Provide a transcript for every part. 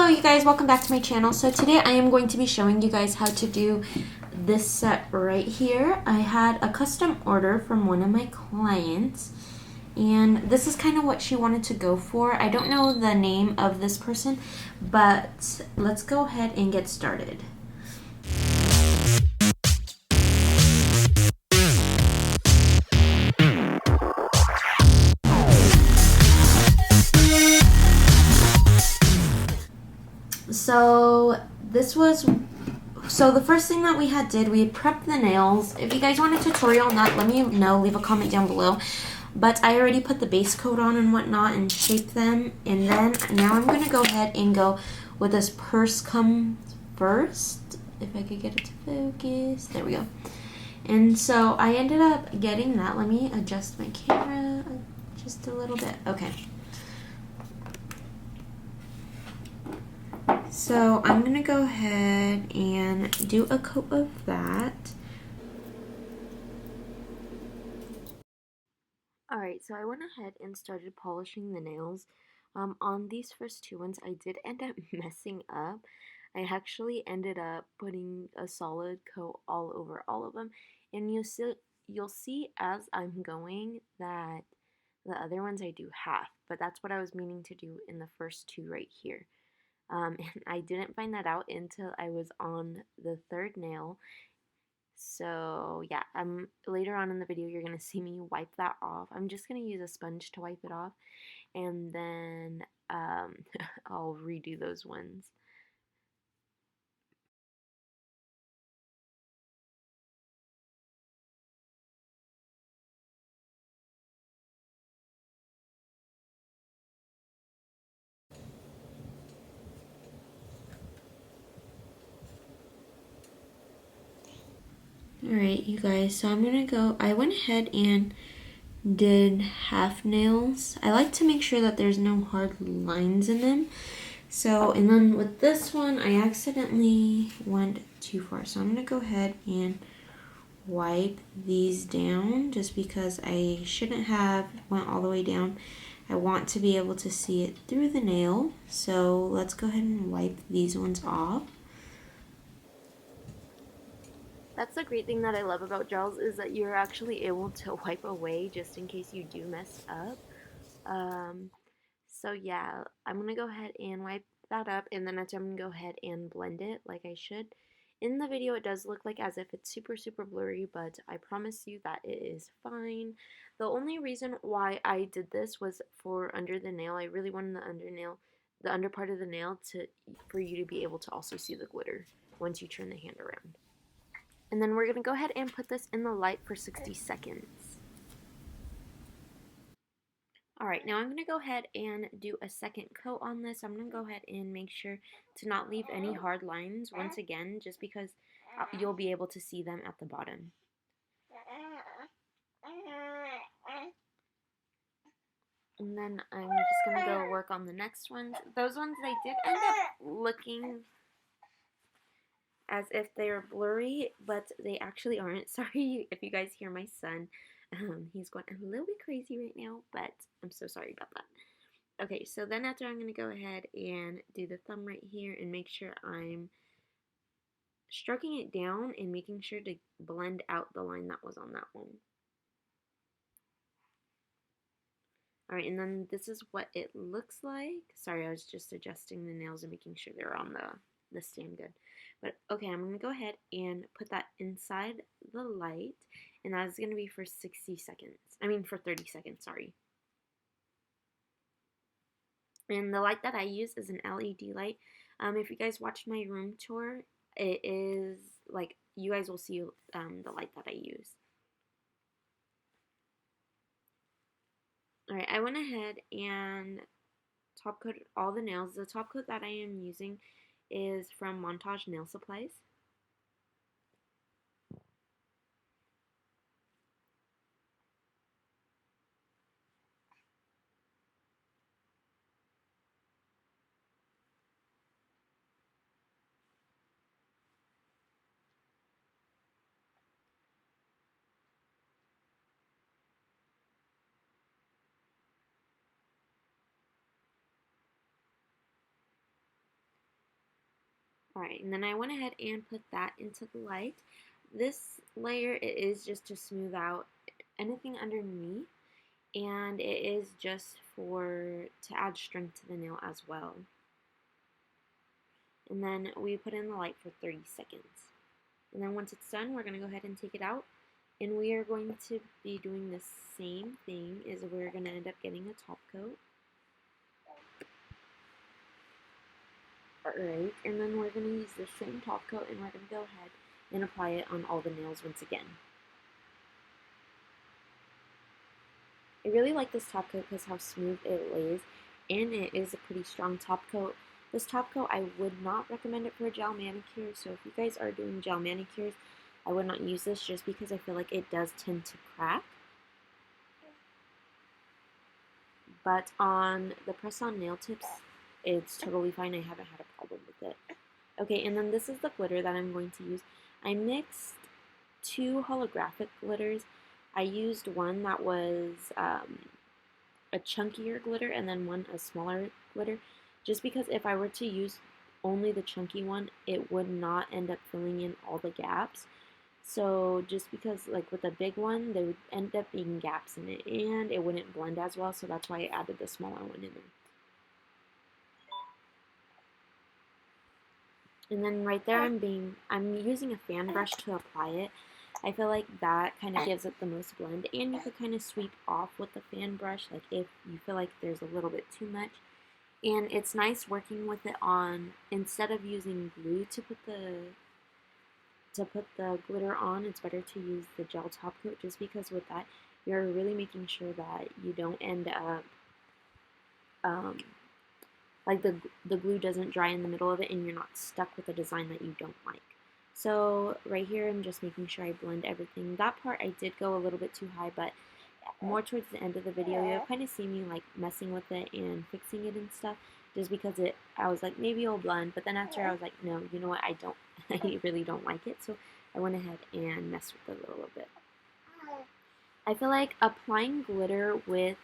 Hello you guys, welcome back to my channel. So today I am going to be showing you guys how to do this set right here. I had a custom order from one of my clients and this is kind of what she wanted to go for. I don't know the name of this person, but let's go ahead and get started. So the first thing that we had prepped the nails. If you guys want a tutorial on that, let me know, leave a comment down below. But I already put the base coat on and whatnot and shaped them. And then now I'm going to go ahead and go with this purse come first. If I could get it to focus. There we go. And so I ended up getting that. Let me adjust my camera just a little bit. Okay. So I'm going to go ahead and do a coat of that. Alright, so I went ahead and started polishing the nails. On these first two ones, I did end up messing up. I actually ended up putting a solid coat all over all of them. And you'll see as I'm going that the other ones I do half. But that's what I was meaning to do in the first two right here. And I didn't find that out until I was on the third nail. So yeah, later on in the video you're going to see me wipe that off. I'm just going to use a sponge to wipe it off, and then I'll redo those ones. Alright, you guys, so I went ahead and did half nails. I like to make sure that there's no hard lines in them. So, and then with this one, I accidentally went too far. So I'm going to go ahead and wipe these down just because I shouldn't have went all the way down. I want to be able to see it through the nail. So let's go ahead and wipe these ones off. That's the great thing that I love about gels, is that you're actually able to wipe away just in case you do mess up. So yeah, I'm going to go ahead and wipe that up, and then I'm going to go ahead and blend it like I should. In the video, it does look like as if it's super, super blurry, but I promise you that it is fine. The only reason why I did this was for under the nail. I really wanted the under part of the nail for you to be able to also see the glitter once you turn the hand around. And then we're going to go ahead and put this in the light for 60 seconds. Alright, now I'm going to go ahead and do a second coat on this. I'm going to go ahead and make sure to not leave any hard lines once again, just because you'll be able to see them at the bottom. And then I'm just going to go work on the next ones. Those ones, they did end up looking as if they're blurry, but they actually aren't. Sorry if you guys hear my son. He's going a little bit crazy right now, but I'm so sorry about that. Okay, so then after I'm going to go ahead and do the thumb right here and make sure I'm stroking it down and making sure to blend out the line that was on that one. Alright, and then this is what it looks like. Sorry, I was just adjusting the nails and making sure they're on the stand good. But okay, I'm going to go ahead and put that inside the light, and that's going to be for 60 seconds. I mean for 30 seconds, sorry. And the light that I use is an LED light. If you guys watched my room tour, it is like, you guys will see the light that I use. Alright, I went ahead and top coated all the nails. The top coat that I am using is from Montage Nail Supplies. Alright, and then I went ahead and put that into the light. This layer, it is just to smooth out anything underneath, and it is just to add strength to the nail as well. And then we put in the light for 30 seconds. And then once it's done, we're going to go ahead and take it out. And we are going to be doing the same thing, is we're going to end up getting a top coat. Alright, and then we're going to use the same top coat, and we're going to go ahead and apply it on all the nails once again. I really like this top coat because how smooth it lays, and it is a pretty strong top coat. This top coat, I would not recommend it for a gel manicure, so if you guys are doing gel manicures, I would not use this just because I feel like it does tend to crack. But on the press-on nail tips, it's totally fine. I haven't had a problem with it. Okay, and then this is the glitter that I'm going to use. I mixed 2 holographic glitters. I used one that was a chunkier glitter and then one a smaller glitter, just because if I were to use only the chunky one, it would not end up filling in all the gaps. So just because like with the big one, there would end up being gaps in it and it wouldn't blend as well, so that's why I added the smaller one in there. And then right there I'm using a fan brush to apply it. I feel like that kind of gives it the most blend, and you could kind of sweep off with the fan brush like if you feel like there's a little bit too much. And it's nice working with it on, instead of using glue to put the glitter on, it's better to use the gel top coat, just because with that you're really making sure that you don't end up like the glue doesn't dry in the middle of it and you're not stuck with a design that you don't like. So right here I'm just making sure I blend everything. That part I did go a little bit too high, but more towards the end of the video you'll kind of see me like messing with it and fixing it and stuff, just because I was like, maybe it'll blend, but then after I was like, no, you know what, I really don't like it, so I went ahead and messed with it a little bit. I feel like applying glitter with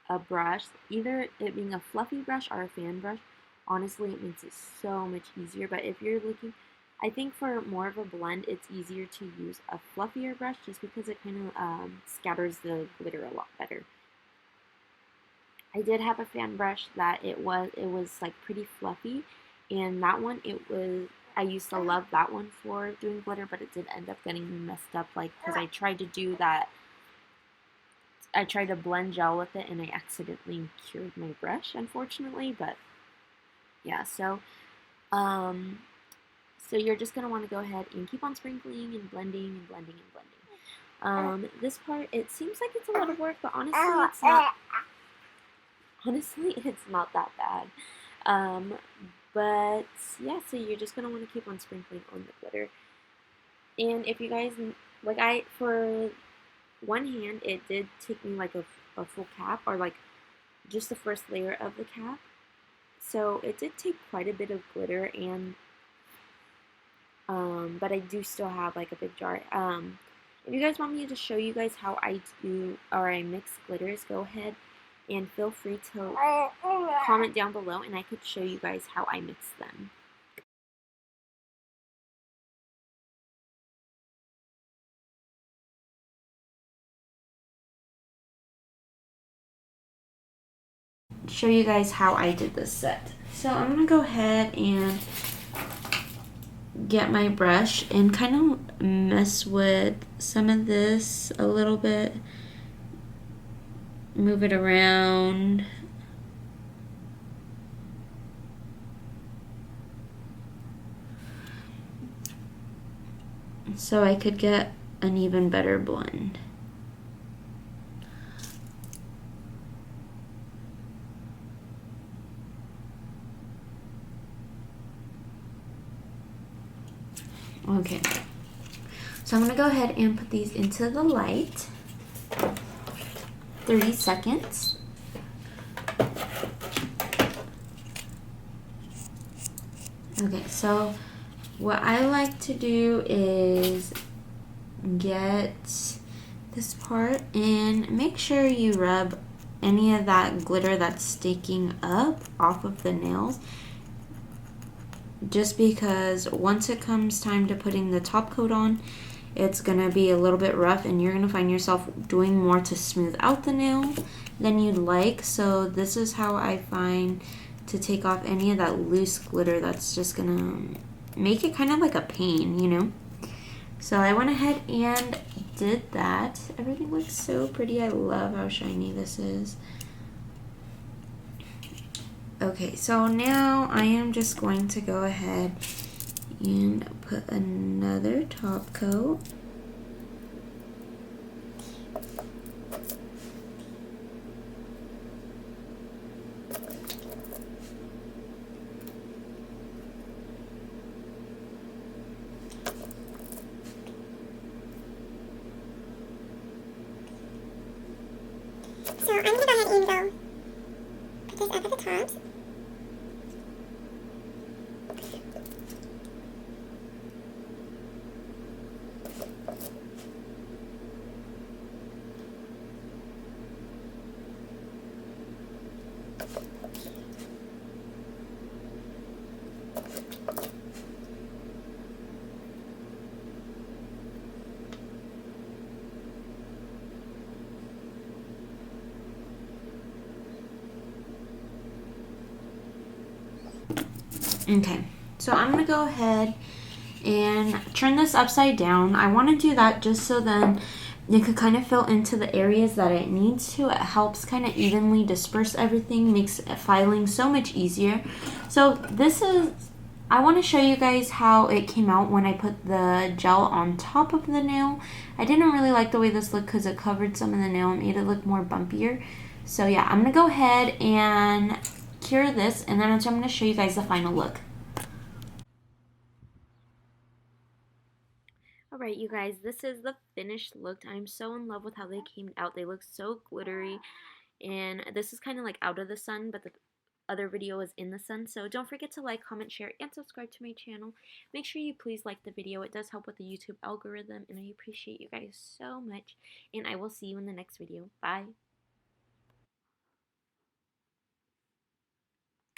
a brush, either it being a fluffy brush or a fan brush, honestly it makes it so much easier. But if you're looking, I think for more of a blend, it's easier to use a fluffier brush, just because it kind of scatters the glitter a lot better. I did have a fan brush that it was like pretty fluffy, and that one I used to love that one for doing glitter, but it did end up getting messed up, like because I tried to do that. I tried to blend gel with it and I accidentally cured my brush, unfortunately, but yeah, so you're just going to want to go ahead and keep on sprinkling and blending and blending and blending. This part, it seems like it's a lot of work, but honestly, it's not. Honestly, it's not that bad. But yeah, so you're just going to want to keep on sprinkling on the glitter. And if you guys, like for one hand, it did take me like a full cap, or like just the first layer of the cap. So it did take quite a bit of glitter, and but I do still have like a big jar. If you guys want me to show you guys how I do or I mix glitters, go ahead and feel free to comment down below and I could show you guys how I mix them. Show you guys how I did this set. So I'm gonna go ahead and get my brush and kind of mess with some of this a little bit, move it around. So I could get an even better blend. Okay, so I'm going to go ahead and put these into the light. 30 seconds. Okay, so what I like to do is get this part and make sure you rub any of that glitter that's sticking up off of the nails. just because once it comes time to putting the top coat on, it's gonna be a little bit rough and you're gonna find yourself doing more to smooth out the nail than you'd like. So this is how I find to take off any of that loose glitter that's just gonna make it kind of like a pain, you know? So I went ahead and did that. Everything looks so pretty. I love how shiny this is. Okay, so now I am just going to go ahead and put another top coat. So I'm going to go ahead and go put this up at the top. Okay, so I'm gonna go ahead and turn this upside down. I want to do that just so then it could kind of fill into the areas that it needs to. It helps kind of evenly disperse everything, makes filing so much easier. So this is, I want to show you guys how it came out when I put the gel on top of the nail. I didn't really like the way this looked because it covered some of the nail and made it look more bumpier. So yeah, I'm gonna go ahead and cure this, and then I'm going to show you guys the final look. Alright, you guys, this is the finished look. I'm so in love with how they came out. They look so glittery, and this is kind of like out of the sun, but the other video is in the sun. So don't forget to like, comment, share, and subscribe to my channel. Make sure you please like the video. It does help with the YouTube algorithm, and I appreciate you guys so much, and I will see you in the next video. Bye!